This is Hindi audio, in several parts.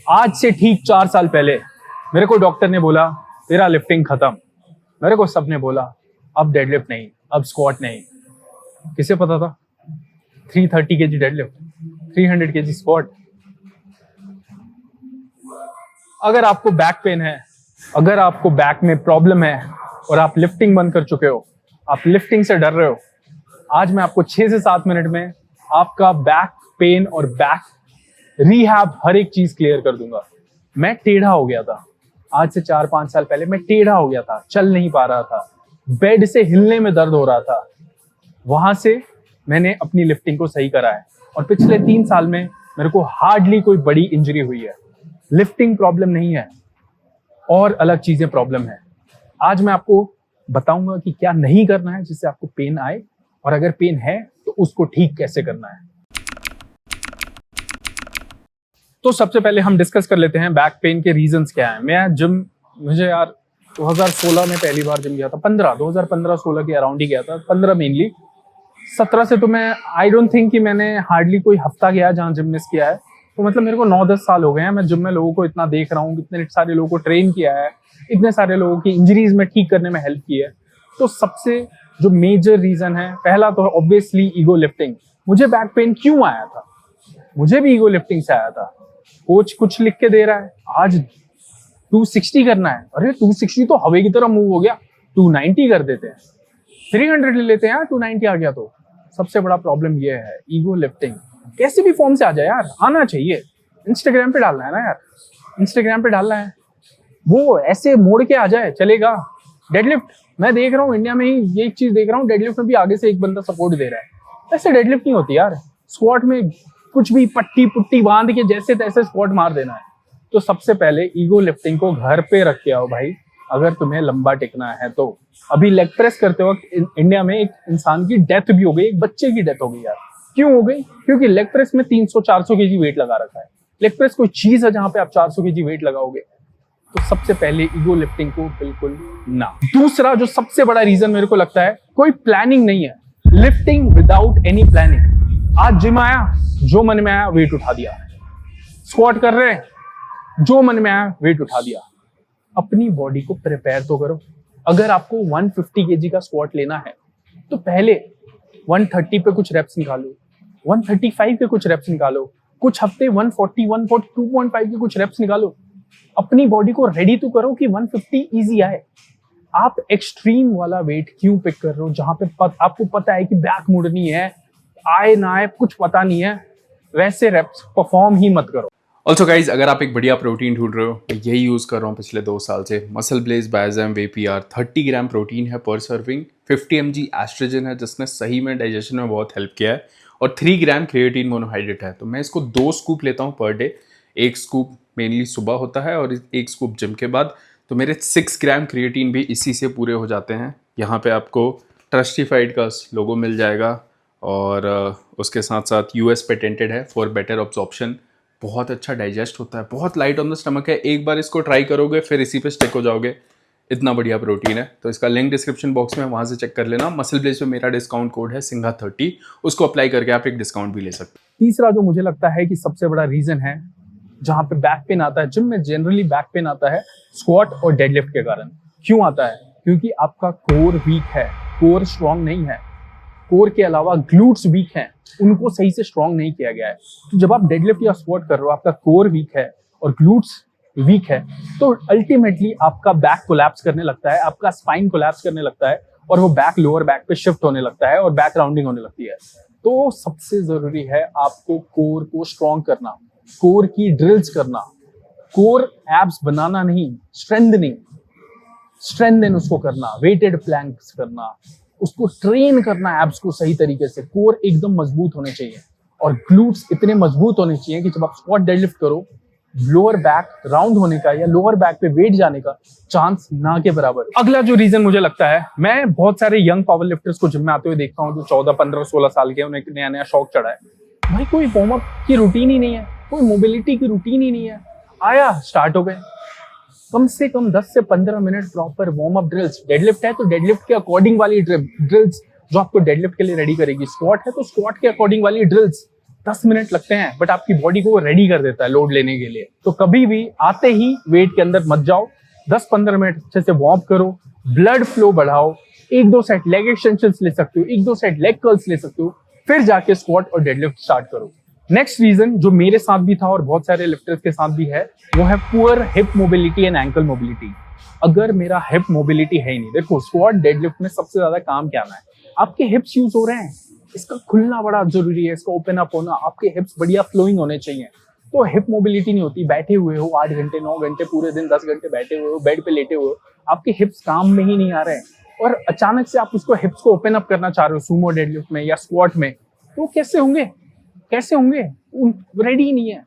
आज से ठीक 4 साल पहले मेरे को डॉक्टर ने बोला तेरा लिफ्टिंग खत्म। मेरे को सबने बोला अब डेडलिफ्ट नहीं, अब स्क्वाट नहीं। किसे पता था 330 kg डेडलिफ्ट, 300 kg स्क्वाट। अगर आपको बैक पेन है, अगर आपको बैक में प्रॉब्लम है और आप लिफ्टिंग बंद कर चुके हो, आप लिफ्टिंग से डर रहे हो, आज मैं आपको 6 से 7 मिनट में आपका बैक पेन और बैक रिहैब हर एक चीज क्लियर कर दूंगा। मैं टेढ़ा हो गया था, आज से 4-5 साल पहले मैं टेढ़ा हो गया था, चल नहीं पा रहा था, बेड से हिलने में दर्द हो रहा था। वहां से मैंने अपनी लिफ्टिंग को सही करा है और पिछले 3 साल में मेरे को हार्डली कोई बड़ी इंजरी हुई है। लिफ्टिंग प्रॉब्लम नहीं है और अलग चीजें प्रॉब्लम है। आज मैं आपको बताऊंगा कि क्या नहीं करना है जिससे आपको पेन आए, और अगर पेन है तो उसको ठीक कैसे करना है। तो सबसे पहले हम डिस्कस कर लेते हैं बैक पेन के रीजंस क्या है। मुझे यार 2016 में पहली बार जिम गया था, 2015-16 के अराउंड ही गया था, 15 मेनली। 17 से तो मैं आई डोंट थिंक कि मैंने हार्डली कोई हफ्ता गया जहाँ जिम मिस किया है। तो मतलब मेरे को 9-10 साल हो गए हैं मैं जिम में लोगों को इतना देख रहा हूँ, इतने सारे लोगों को ट्रेन किया है, इतने सारे लोगों की इंजरीज में ठीक करने में हेल्प की है। तो सबसे जो मेजर रीजन है, पहला तो ऑब्वियसली ईगो लिफ्टिंग। मुझे बैक पेन क्यों आया था? मुझे भी ईगो लिफ्टिंग से आया था। कोच कुछ लिख के दे रहा है, आज 260 करना है, अरे 260 तो हवा की तरह मूव हो गया, 290 कर देते हैं, 300 ले लेते हैं यार, 290 आ गया। तो सबसे बड़ा प्रॉब्लम ये है ईगो लिफ्टिंग। कैसे भी फॉर्म से आ जाए यार, आना चाहिए। इंस्टाग्राम पे डालना है ना यार, इंस्टाग्राम पे डालना है, वो ऐसे मोड़ के आ जाए चलेगा। डेडलिफ्ट मैं देख रहा हूँ इंडिया में ही, ये एक चीज देख रहा हूँ, डेडलिफ्ट में भी आगे से एक बंदा सपोर्ट दे रहा है। ऐसे डेडलिफ्ट नहीं होती यार। स्क्वाट में कुछ भी पट्टी पुट्टी बांध के जैसे तैसे स्क्वाट मार देना है। तो सबसे पहले ईगो लिफ्टिंग को घर पे रख के आओ भाई, अगर तुम्हें लंबा टिकना है तो। अभी लेग प्रेस करते वक्त इंडिया में एक इंसान की डेथ भी हो गई, एक बच्चे की डेथ हो गई यार। क्यों हो गई? क्योंकि लेग प्रेस में 300-400 kg वेट लगा रखा है। लेग प्रेस कोई चीज है जहां पे आप 400 kg वेट लगाओगे? तो सबसे पहले ईगो लिफ्टिंग को बिल्कुल ना। दूसरा जो सबसे बड़ा रीजन मेरे को लगता है, कोई प्लानिंग नहीं है। Lifting without any planning. आज जिम आया, जो मन में आया वेट उठा दिया। स्क्वाट कर रहे हैं, जो मन में आया वेट उठा दिया। अपनी बॉडी को प्रिपेयर तो करो। अगर आपको 150 kg का स्क्वाट लेना है तो पहले 130 पे कुछ रेप्स निकालो, 135 पे कुछ रेप्स निकालो, कुछ हफ्ते 140, 142.5 के कुछ रेप्स निकालो। अपनी बॉडी को रेडी तो करो कि 150 इजी आए। आप एक्सट्रीम वाला वेट क्यों पिक कर रहे हो जहां पे आपको पता है कि बैक मुड़नी है, आए ना आए कुछ पता नहीं है, वैसे रेप्स परफॉर्म ही मत करो। ऑल्सो गाइज, अगर आप एक बढ़िया प्रोटीन ढूंढ रहे हो, मैं यही यूज़ कर रहा हूँ पिछले 2 साल से। मसल ब्लेज बायोजैम वे पीआर 30 ग्राम प्रोटीन है पर सर्विंग, 50 mg एस्ट्रोजन है जिसने सही में डाइजेशन में बहुत हेल्प किया है, और 3 ग्राम क्रिएटिन मोनोहाइड्रेट है। तो मैं इसको 2 स्कूप लेता हूँ पर डे। 1 स्कूप मेनली सुबह होता है और 1 स्कूप जिम के बाद। तो मेरे 6 ग्राम क्रिएटिन भी इसी से पूरे हो जाते हैं। यहाँ पे आपको ट्रस्टिफाइड का लोगो मिल जाएगा और उसके साथ साथ यूएस पेटेंटेड है फॉर बेटर ऑब्जॉर्प्शन। बहुत अच्छा डाइजेस्ट होता है, बहुत लाइट ऑन द स्टमक है। एक बार इसको ट्राई करोगे फिर इसी पे स्टिक हो जाओगे, इतना बढ़िया प्रोटीन है। तो इसका लिंक डिस्क्रिप्शन बॉक्स में, वहाँ से चेक कर लेना। मसल ब्लेज पे मेरा डिस्काउंट कोड है सिंघा30, उसको अप्लाई करके आप एक डिस्काउंट भी ले सकते हैं। तीसरा जो मुझे लगता है कि सबसे बड़ा रीजन है जहाँ पे बैक पेन आता है, जिम में जनरली बैक पेन आता है स्क्वाट और डेडलिफ्ट के कारण। क्यों आता है? क्योंकि आपका कोर वीक है, कोर स्ट्रांग नहीं है। कोर के अलावा ग्लूट्स वीक हैं, उनको सही से स्ट्रांग नहीं किया गया है। तो जब आप डेडलिफ्ट या स्क्वाट कर रहे हो, आपका कोर वीक है और ग्लूट्स वीक है, तो अल्टीमेटली आपका बैक कोलैप्स करने लगता है, आपका स्पाइन कोलैप्स करने लगता है, और वो बैक लोअर बैक पे शिफ्ट होने लगता है और बैक राउंडिंग होने लगती है। तो सबसे जरूरी है आपको कोर को स्ट्रांग करना, कोर की ड्रिल्स करना। कोर एब्स बनाना नहीं, स्ट्रेंथनिंग उसको करना, वेटेड प्लैंक्स करना, उसको ट्रेन करना एब्स को सही तरीके से। कोर एकदम मजबूत होने चाहिए और ग्लूट्स इतने मजबूत होने चाहिए कि जब आप स्क्वाट डेडलिफ्ट करो, लोअर बैक राउंड होने का या लोअर बैक पे वेट जाने का चांस ना के बराबर। अगला जो रीजन मुझे लगता है, मैं बहुत सारे यंग पावर लिफ्टर्स को जिम में आते हुए देखता हूँ जो 14, 15, 16 साल के, उन्हें नया नया शौक चढ़ा है। भाई कोई वार्म अप की रूटीन ही नहीं है, कोई मोबिलिटी की रूटीन ही नहीं है। आया, स्टार्ट हो गए। कम से कम 10 से 15 minute proper warm up drills. Deadlift है तो डेडलिफ्ट के अकॉर्डिंग वाली ड्रिल्स जो आपको डेडलिफ्ट के लिए रेडी करेगी। स्क्वाट है तो स्क्वाट के अकॉर्डिंग वाली ड्रिल्स। 10 मिनट लगते हैं, बट आपकी बॉडी को रेडी कर देता है लोड लेने के लिए। तो कभी भी आते ही वेट के अंदर मत जाओ, 10-15 मिनट अच्छे से वार्म करो, ब्लड फ्लो बढ़ाओ, 1-2 सेट लेग एक्सटेंशंस ले सकते हो, 1-2 सेट लेग कर्ल्स ले सकते हो, फिर जाके स्क्वाट और डेडलिफ्ट स्टार्ट करो। नेक्स्ट रीजन जो मेरे साथ भी था और बहुत सारे लिफ्टर्स के साथ भी है, वो है poor hip mobility and ankle mobility. अगर मेरा हिप मोबिलिटी है ही नहीं, देखो स्क्वाट डेडलिफ्ट में सबसे ज्यादा काम क्या है, आपके हिप्स यूज हो रहे हैं, इसका खुलना बड़ा जरूरी है, इसका ओपन अप होना, आपके हिप्स बढ़िया फ्लोइंग होने चाहिए। तो हिप मोबिलिटी नहीं होती, बैठे हुए हो 8 घंटे 9 घंटे पूरे दिन 10 घंटे बैठे हुए हो, बेड पे लेटे हुए हो, आपके हिप्स काम में ही नहीं आ रहे हैं, और अचानक से आप उसको हिप्स को ओपन अप करना चाह रहे हो सूमो डेडलिफ्ट में या स्क्वाट में, तो कैसे होंगे, कैसे होंगे, रेडी ही नहीं है।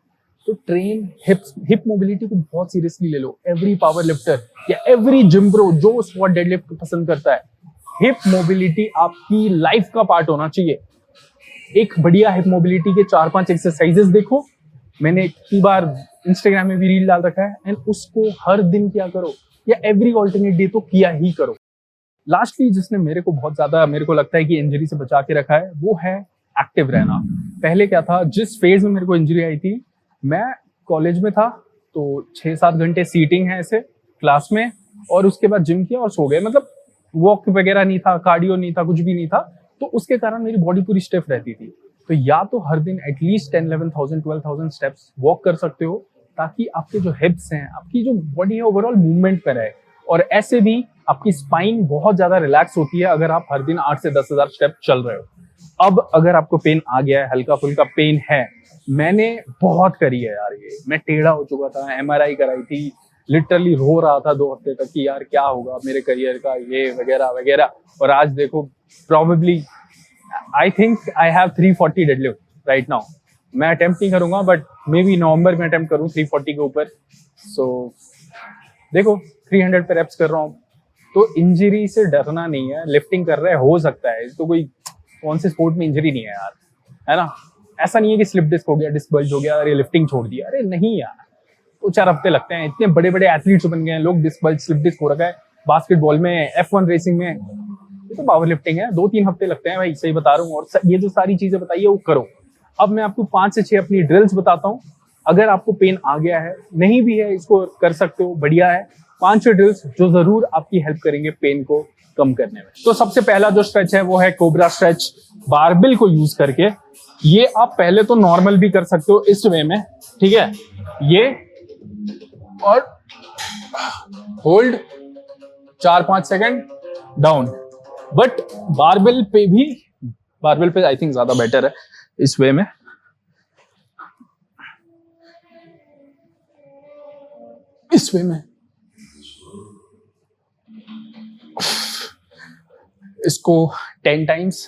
तो ट्रेन हिप मोबिलिटी को बहुत सीरियसली ले लो। एवरी पावर लिफ्टर या एवरी जिम ब्रो जो स्क्वाट डेडलिफ्ट पसंद करता है, हिप मोबिलिटी आपकी लाइफ का पार्ट होना चाहिए। एक बढ़िया हिप मोबिलिटी के 4-5 एक्सरसाइजेस देखो, मैंने कई बार इंस्टाग्राम में भी रील डाल रखा है, एंड उसको हर दिन किया करो या एवरी ऑल्टरनेट डे तो किया ही करो। लास्टली जिसने मेरे को बहुत ज्यादा मेरे को लगता है कि इंजरी से बचा के रखा है, वो है एक्टिव रहना। पहले क्या था, जिस फेज में मेरे को इंजरी आई थी, मैं कॉलेज में था, तो 6-7 घंटे सीटिंग है ऐसे क्लास में, और उसके बाद जिम किया और सो गए, मतलब वॉक वगैरह नहीं था, कार्डियो नहीं था, कुछ भी नहीं था, तो उसके कारण मेरी बॉडी पूरी स्टिफ रहती थी। तो या तो हर दिन एटलीस्ट 10-11,000 12,000 स्टेप्स वॉक कर सकते हो, ताकि आपके जो हिप्स हैं, आपकी जो बॉडी है ओवरऑल मूवमेंट पे रहे, और ऐसे भी आपकी स्पाइन बहुत ज्यादा रिलैक्स होती है अगर आप हर दिन 8 से 10,000 स्टेप चल रहे हो। अब अगर आपको पेन आ गया है, हल्का फुल्का पेन है, मैंने बहुत करी है यार, ये मैं टेढ़ा हो चुका था, MRI कराई थी, लिटरली रो रहा था 2 हफ्ते तक कि यार क्या होगा मेरे करियर का, ये वगैरह वगैरह, और आज देखो probably I think I have 340 deadlift right now. मैं अटेम्प्ट नहीं करूंगा, बट मे बी नवंबर में अटेम्प्ट करूं 340 के ऊपर। सो देखो 300 पे रेप्स कर रहा हूँ, तो इंजरी से डरना नहीं है, लिफ्टिंग कर रहे हैं, हो सकता है, तो कोई कौन से स्पोर्ट में इंजरी नहीं है यार, है ना। ऐसा नहीं है कि स्लिप डिस्क हो गया, डिस्क बल्ज हो गया, अरे लिफ्टिंग छोड़ दिया, अरे नहीं यार, 2-4 हफ्ते लगते हैं, इतने बड़े बड़े एथलीट्स बन गए हैं लोग, डिस्क बल्ज स्लिप डिस्क हो रखा है बास्केटबॉल में, F1 रेसिंग में, ये तो पावर लिफ्टिंग है, 2-3 हफ्ते लगते हैं भाई, सही बता रहा हूँ। और ये जो सारी चीजें बताइए वो करो। अब मैं आपको 5 से 6 अपनी ड्रिल्स बताता हूँ, अगर आपको पेन आ गया है, नहीं भी है, इसको कर सकते हो, बढ़िया है। 5-6 ड्रिल्स जो जरूर आपकी हेल्प करेंगे पेन को कम करने में। तो सबसे पहला जो स्ट्रेच है वो है कोबरा स्ट्रेच, बारबेल को यूज करके। ये आप पहले तो नॉर्मल भी कर सकते हो इस वे में, ठीक है, ये, और hold 4-5 second down, but barbell पे आई थिंक ज्यादा बेटर है इस वे में। इस वे में इसको 10 टाइम्स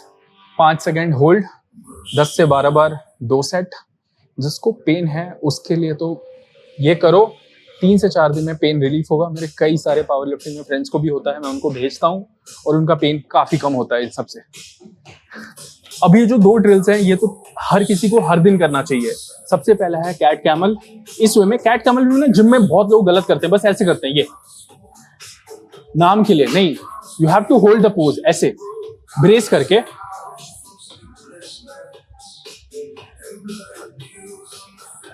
5 सेकंड होल्ड, 10 से 12 बार 2 सेट। जिसको पेन है उसके लिए तो ये करो, 3 से 4 दिन में पेन रिलीफ होगा। मेरे कई सारे पावर लिफ्टिंग में फ्रेंड्स को भी होता है, मैं उनको भेजता हूँ और उनका पेन काफी कम होता है इन सबसे। अब ये जो 2 ड्रिल्स हैं, ये तो हर किसी को हर दिन करना चाहिए। सबसे पहला है कैट कैमल। इस वे में कैट कैमल भी ना जिम में बहुत लोग गलत करते हैं, बस ऐसे करते हैं, ये नाम के लिए नहीं, you have to hold the pose, ऐसे ब्रेस करके,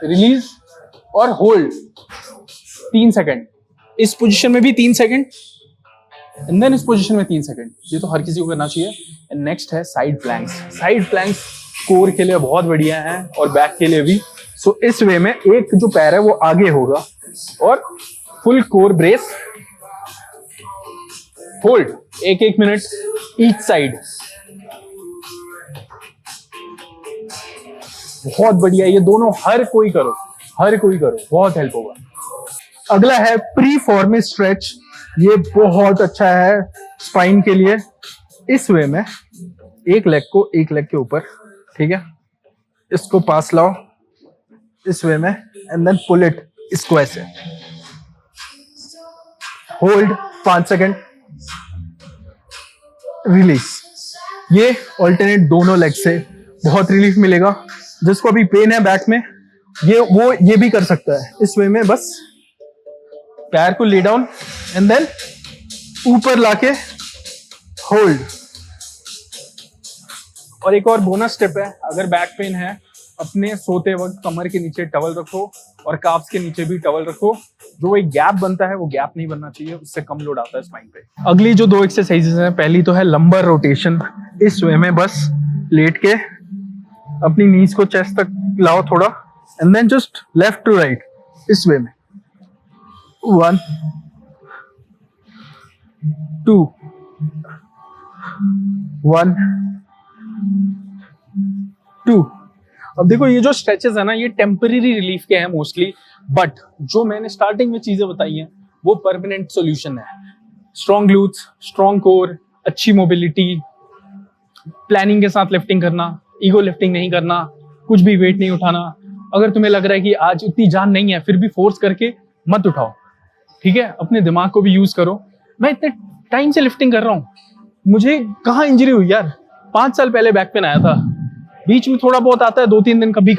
रिलीज और होल्ड 3 सेकंड, इस पोजीशन में भी 3 सेकंड, एंड देन इस पोजीशन में 3 सेकंड। ये तो हर किसी को करना चाहिए। एंड नेक्स्ट है side planks. Side planks core के लिए बहुत बढ़िया है और बैक के लिए भी। सो इस वे में एक जो पैर है वो आगे होगा और full core brace, hold 1-1 minute each side. बहुत बढ़िया, ये दोनों हर कोई करो, बहुत हेल्प होगा। अगला है प्री फॉर्मिस स्ट्रेच। ये बहुत अच्छा है स्पाइन के लिए। इस वे में एक लेग को एक लेग के ऊपर, ठीक है, इसको पास लाओ इस वे में, एंड देन पुल इट, इसको ऐसे होल्ड 5 सेकंड, रिलीज। ये ऑल्टरनेट दोनों लेग से बहुत रिलीफ मिलेगा। जिसको अभी पेन है बैक में, ये भी कर सकता है इस वे में। बस पैर को ले डाउन एंड देन ऊपर लाके होल्ड। और एक और बोनस टिप है, अगर बैक पेन है अपने सोते वक्त कमर के नीचे टवल रखो और काफ्स के नीचे भी टवल रखो। जो एक गैप बनता है वो गैप नहीं बनना चाहिए, उससे कम लोड आता है स्पाइन पे। अगली जो 2 एक्सरसाइजेस हैं, पहली तो है लंबर रोटेशन। इस वे में बस लेट के अपनी नीज को चेस्ट तक लाओ थोड़ा, and then just left to right इस वे में। 1 2 1 2। अब देखो ये जो स्ट्रेचेस है ना, ये टेम्पररी रिलीफ के हैं मोस्टली, बट जो मैंने स्टार्टिंग में चीजें बताई हैं वो परमानेंट सॉल्यूशन है। स्ट्रॉन्ग ग्लूट्स, स्ट्रॉन्ग कोर, अच्छी मोबिलिटी, प्लानिंग के साथ लिफ्टिंग करना, ईगो लिफ्टिंग नहीं करना, कुछ भी वेट नहीं उठाना। अगर तुम्हें लग रहा है कि आज उतनी जान नहीं है, फिर भी फोर्स करके मत उठाओ, ठीक है? अपने दिमाग को भी यूज करो। मैं इतने टाइम से लिफ्टिंग कर रहा हूँ, मुझे कहाँ इंजरी हुई यार? 5 साल पहले बैक पेन आया था, बीच में थोड़ा बहुत आता है 2-3 दिन कभी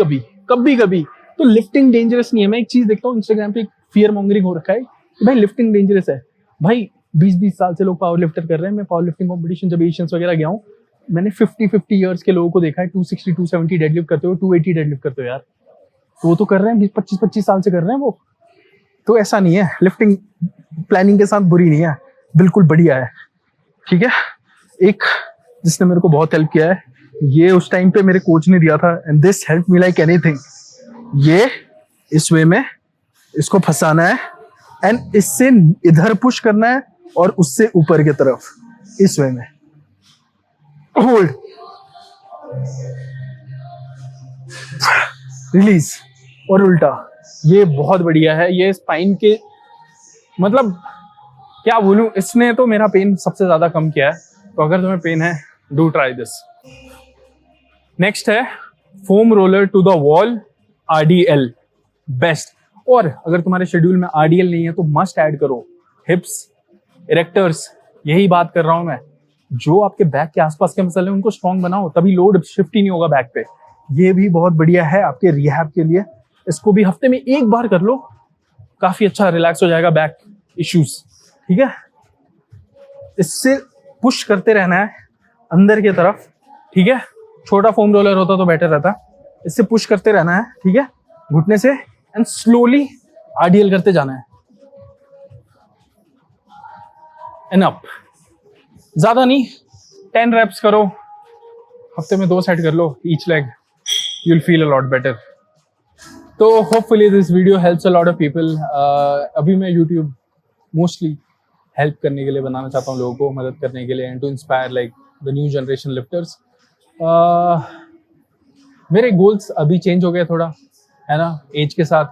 कभी। तो लिफ्टिंग डेंजरस नहीं है। मैं एक चीज देखता हूँ इंस्टाग्राम पे, फियर मॉन्गरिंग हो रखा है कि भाई लिफ्टिंग डेंजरस है। भाई 20-20 साल से लोग पावर लिफ्टर कर रहे हैं। मैं पावर लिफ्टिंग कॉम्पिटिशन जब एशियंस वगैरह गया हूँ, मैंने 50 ईयर्स के लोगों को देखा है 260 270 डेडलिफ्ट करते हो, 280 डेडलिफ्ट करते हो यार। तो वो तो कर रहे हैं 25 साल से कर रहे हैं वो। तो ऐसा नहीं है, लिफ्टिंग प्लानिंग के साथ बुरी नहीं है, बिल्कुल बढ़िया है, ठीक है? एक जिसने मेरे को बहुत हेल्प किया है, ये उस टाइम पे मेरे कोच ने दिया था, and this help me like anything. ये इस वे में इसको फंसाना है एंड इससे इधर पुश करना है और उससे ऊपर की तरफ इस वे में होल्ड, रिलीज और उल्टा। ये बहुत बढ़िया है। ये स्पाइन के मतलब क्या बोलूं, इसने तो मेरा पेन सबसे ज्यादा कम किया है। तो अगर तुम्हें पेन है, डू ट्राई दिस। नेक्स्ट है foam roller to the wall, RDL best. और अगर तुम्हारे शेड्यूल में RDL नहीं है तो मस्ट ऐड करो हिप्स, इरेक्टर्स। यही बात कर रहा हूं मैं। जो आपके बैक के आसपास के मसल हैं उनको स्ट्रॉन्ग बनाओ, तभी लोड शिफ्ट ही नहीं होगा बैक पे। ये भी बहुत बढ़िया है आपके रिहैब के लिए। इसको भी हफ्ते में 1 बार कर लो, काफी अच्छा रिलैक्स हो जाएगा बैक इश्यूज, ठीक है? इससे पुश करते रहना है अंदर की तरफ, ठीक है? छोटा फोम रोलर होता तो बेटर रहता। इससे पुश करते रहना है, ठीक है? घुटने से, एंड स्लोली RDL करते जाना है। एंड अप, ज्यादा नहीं, 10 reps करो, हफ्ते में 2 सेट कर लो each leg, you will feel a lot better. तो hopefully this video helps a lot of people. अभी मैं यूट्यूब मोस्टली हेल्प करने के लिए बनाना चाहता हूँ, लोगों को मदद करने के लिए, and to inspire like the new generation lifters. मेरे गोल्स अभी चेंज हो गए थोड़ा, है ना, एज के साथ।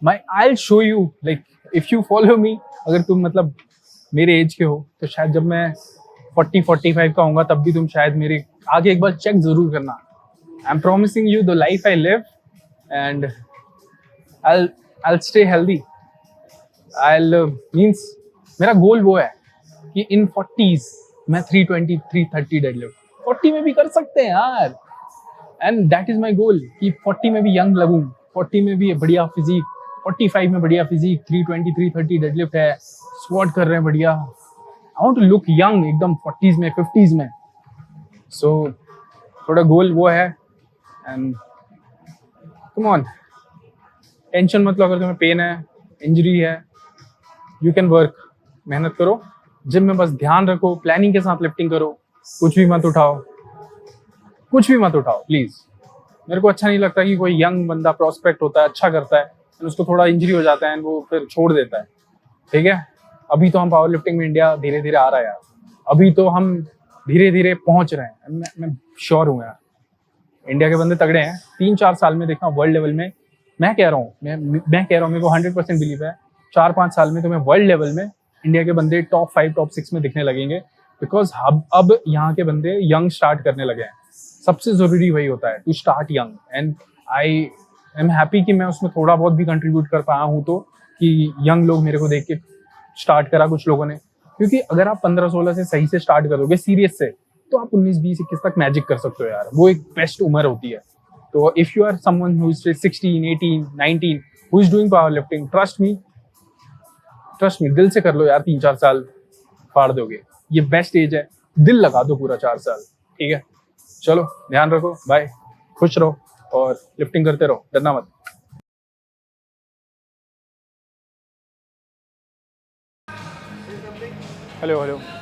I will show you, like if you follow me, अगर तुम मतलब मेरे एज के हो तो शायद जब मैं 40-45 का होऊंगा तब भी तुम शायद मेरे आगे एक बार चेक जरूर करना। I am promising you the life I live, and I'll stay healthy. Means मेरा गोल वो है कि इन 40s मैं 320 330 डेडलिफ्ट 40 में भी कर सकते हैं यार, and that is my goal कि 40 में भी यंग लगूं, 40 में भी बढ़िया फिजिक, 45 में बढ़िया फिजिक, 320 330 डेडलिफ्ट है, स्क्वाट कर रहे हैं बढ़िया। I want to look young एकदम 40s में 50s में। सो थोड़ा गोल वो है, एंड कम ऑन, टेंशन मत लो। अगर तुम्हें पेन है, इंजरी है, यू कैन वर्क, मेहनत करो, जिम में बस ध्यान रखो, प्लानिंग के साथ लिफ्टिंग करो, कुछ भी मत उठाओ प्लीज। मेरे को अच्छा नहीं लगता कि कोई यंग बंदा प्रोस्पेक्ट होता है, अच्छा करता है, और उसको थोड़ा इंजरी हो जाता है वो फिर छोड़ देता है, ठीक है? अभी तो हम पावर लिफ्टिंग में इंडिया धीरे धीरे आ रहा है यार, अभी तो हम धीरे धीरे पहुंच रहे हैं। मैं श्योर हूँ यार, इंडिया के बंदे तगड़े हैं। 3-4 साल में देखना वर्ल्ड लेवल में, मैं कह रहा हूँ मेरे को 100% बिलीव है 4-5 साल में तुम्हें वर्ल्ड लेवल में इंडिया के बंदे टॉप 5 टॉप 6 में दिखने लगेंगे, बिकॉज अब यहाँ के बंदे यंग स्टार्ट करने लगे हैं। सबसे जरूरी वही होता है, to start young, and I am happy कि मैं उसमें थोड़ा बहुत भी कंट्रीब्यूट कर पाया हूँ, तो कि यंग लोग मेरे को देख के स्टार्ट करा कुछ लोगों ने। क्योंकि अगर आप 15-16 से सही से स्टार्ट करोगे सीरियस से, तो आप 19-20-21 तक मैजिक कर सकते हो यार, वो एक बेस्ट उम्र होती है। तो if you are someone who is 16, 18, 19 who is doing power lifting, trust me दिल से कर लो यार, 3-4 साल फाड़ दोगे। ये बेस्ट एज है, दिल लगा दो पूरा 4 साल, ठीक है? चलो ध्यान रखो, बाय, खुश रहो। और लिफ्टिंग करते रहो, डरना मत। Hello hello.